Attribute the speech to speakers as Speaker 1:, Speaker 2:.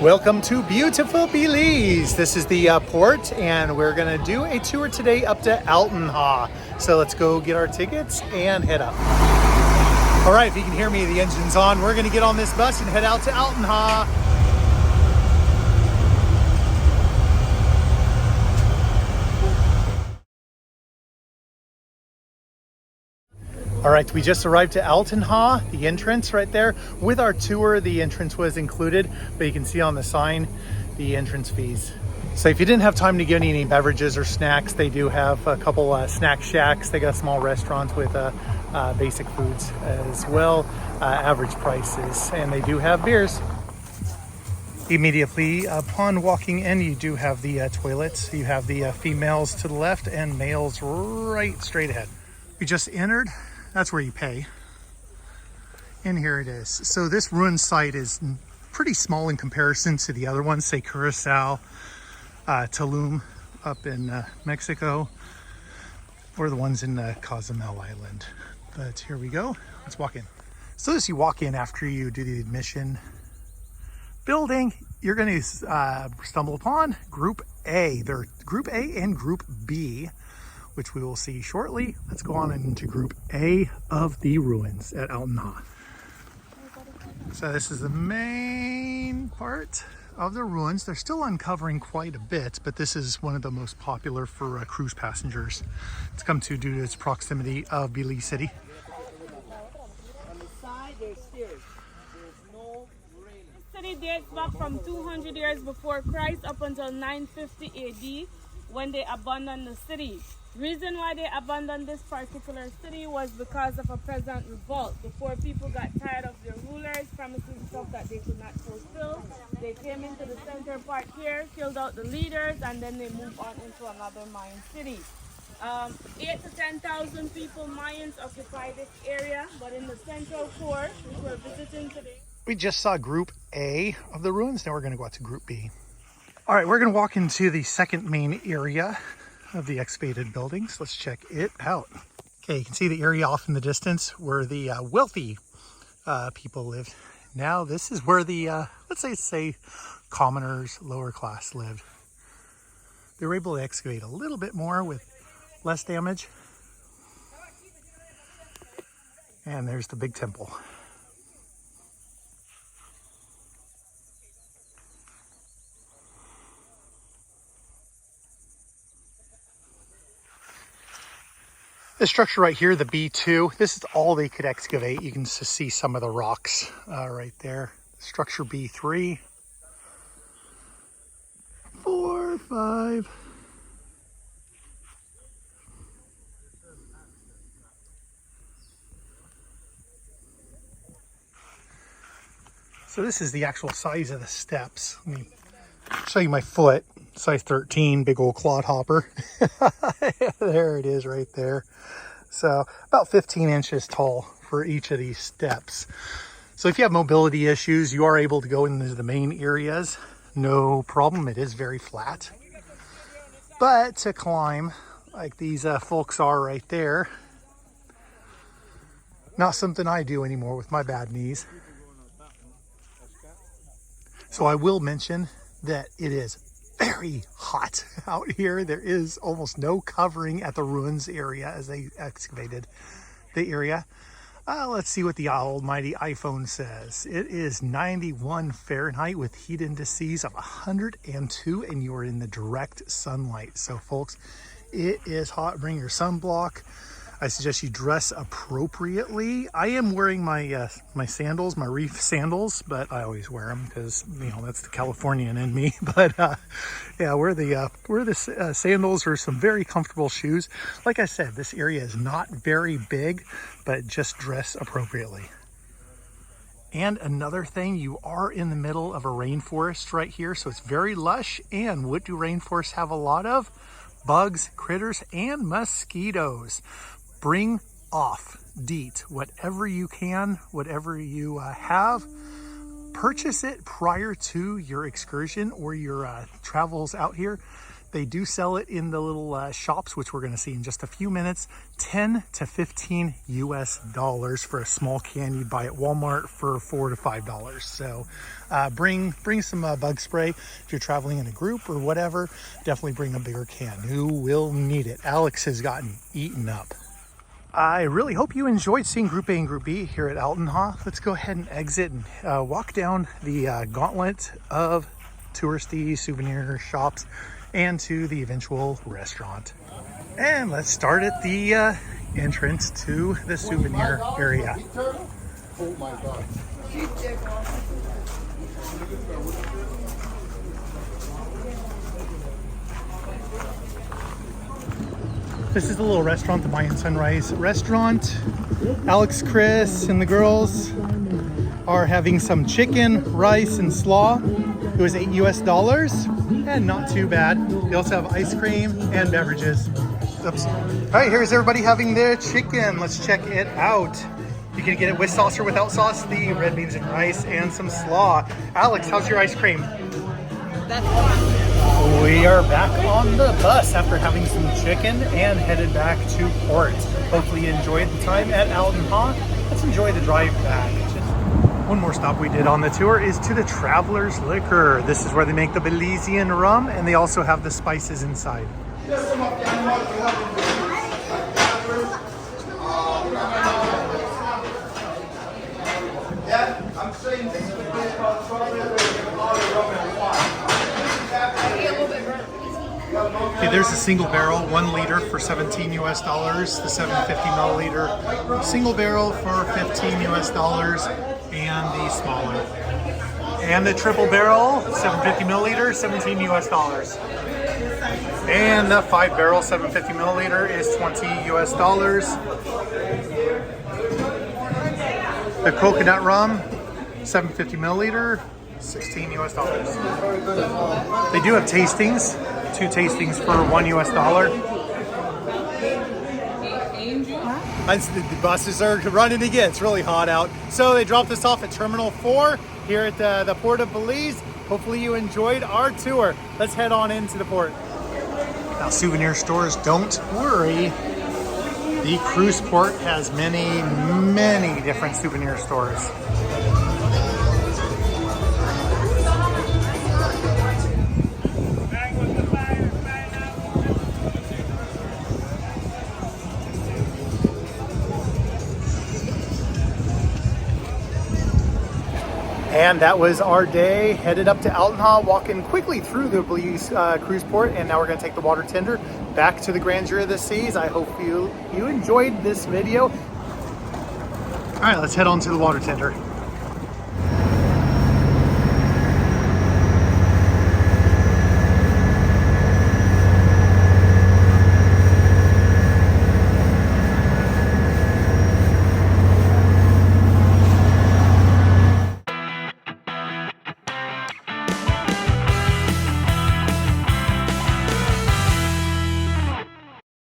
Speaker 1: Welcome to beautiful Belize. This is the port, and we're gonna do a tour today up to Altun. So let's go get our tickets and head up. All right, if you can hear me, the engine's on. We're gonna get on this bus and head out to Altun. All right, we just arrived to Altun, the entrance right there. With our tour, the entrance was included, but you can see on the sign the entrance fees. So if you didn't have time to get any beverages or snacks, they do have a couple snack shacks. They got small restaurants with basic foods as well, average prices, and they do have beers. Immediately upon walking in, you do have the toilets. You have the females to the left and males right straight ahead. We just entered. That's where you pay. And here it is. So this ruin site is pretty small in comparison to the other ones, say Curacao, Tulum up in Mexico, or the ones in Cozumel Island. But here we go. Let's walk in. So as you walk in after you do the admission building, you're going to stumble upon Group A. There are Group A and Group B, which we will see shortly. Let's go on into Group A of the ruins at Altun. So this is the main part of the ruins. They're still uncovering quite a bit, but this is one of the most popular for cruise passengers to come to due to its proximity of Belize City.
Speaker 2: On the side, there's stairs. There's no railing. The city dates back from 200 years before Christ up until 950 AD when they abandoned the city. Reason why they abandoned this particular city was because of a peasant revolt. Before people got tired of their rulers promising stuff that they could not fulfill, they came into the center part here, killed out the leaders, and then they moved on into another Mayan city. 8,000 to 10,000 people, Mayans, occupy this area, but in the central core, which we're visiting today.
Speaker 1: We just saw Group A of the ruins. Now we're going to go out to Group B. All right, we're going to walk into the second main area of the excavated buildings. Let's check it out. Okay, you can see the area off in the distance where the wealthy people lived. Now this is where the, let's say commoners, lower class lived. They were able to excavate a little bit more with less damage. And there's the big temple. This structure right here, the B2, this is all they could excavate. You can just see some of the rocks right there. Structure B3, 4, 5. So this is the actual size of the steps. Let me show you my foot, size 13, big old clodhopper. There it is right there. So about 15 inches tall for each of these steps. So if you have mobility issues, you are able to go into the main areas. No problem, it is very flat. But to climb, like these folks are right there, not something I do anymore with my bad knees. So I will mention that it is very hot out here. There is almost no covering at the ruins area as they excavated the area. Let's see what the almighty iPhone says. It is 91 Fahrenheit with heat indices of 102, and you are in the direct sunlight. So folks, it is hot. Bring your sunblock. I suggest you dress appropriately. I am wearing my my sandals, my reef sandals, but I always wear them because, you know, that's the Californian in me. But yeah, wear the sandals or some very comfortable shoes. Like I said, this area is not very big, but just dress appropriately. And another thing, you are in the middle of a rainforest right here, so it's very lush. And what do rainforests have a lot of? Bugs, critters, and mosquitoes. Bring off DEET, whatever you can, whatever you have, purchase it prior to your excursion or your travels out here. They do sell it in the little shops, which we're going to see in just a few minutes. 10 to 15 US dollars for a small can you'd buy at Walmart for $4 to $5. So bring some bug spray if you're traveling in a group or whatever. Definitely bring a bigger can. Who will need it? Alex has gotten eaten up. I really hope you enjoyed seeing Group A and Group B here at Altun. Let's go ahead and exit and walk down the gauntlet of touristy souvenir shops and to the eventual restaurant. And let's start at the entrance to the souvenir area.
Speaker 3: Oh my God.
Speaker 1: This is the little restaurant, the Mayan Sunrise restaurant. Alex, Chris, and the girls are having some chicken, rice, and slaw. It was $8 US, and not too bad. They also have ice cream and beverages. Oops. All right, here's everybody having their chicken. Let's check it out. You can get it with sauce or without sauce, the red beans and rice, and some slaw. Alex, how's your ice cream?
Speaker 2: That's fun.
Speaker 1: We are back on the bus after having some chicken and headed back to port. Hopefully you enjoyed the time at Altun. Let's enjoy the drive back. One more stop we did on the tour is to the Traveler's Liquor. This is where they make the Belizean rum, and they also have the spices inside.
Speaker 3: Yeah, I'm saying this is a place called Traveler's
Speaker 1: Okay, there's a single barrel, 1 liter for 17 US dollars, the 750 milliliter single barrel for 15 US dollars, and the smaller. And the triple barrel, 750 milliliter, 17 US dollars. And the 5 barrel, 750 milliliter is 20 US dollars. The coconut rum, 750 milliliter, 16 US dollars. They do have tastings, 2 tastings for 1 US dollar. The buses are running again. It's really hot out. So they dropped us off at Terminal 4 here at the Port of Belize. Hopefully you enjoyed our tour. Let's head on into the port. Now, souvenir stores, don't worry. The cruise port has many different souvenir stores. And that was our day, headed up to Altun, walking quickly through the Belize cruise port, and now we're going to take the water tender back to the grandeur of the seas. I hope you enjoyed this video. All right, let's head on to the water tender.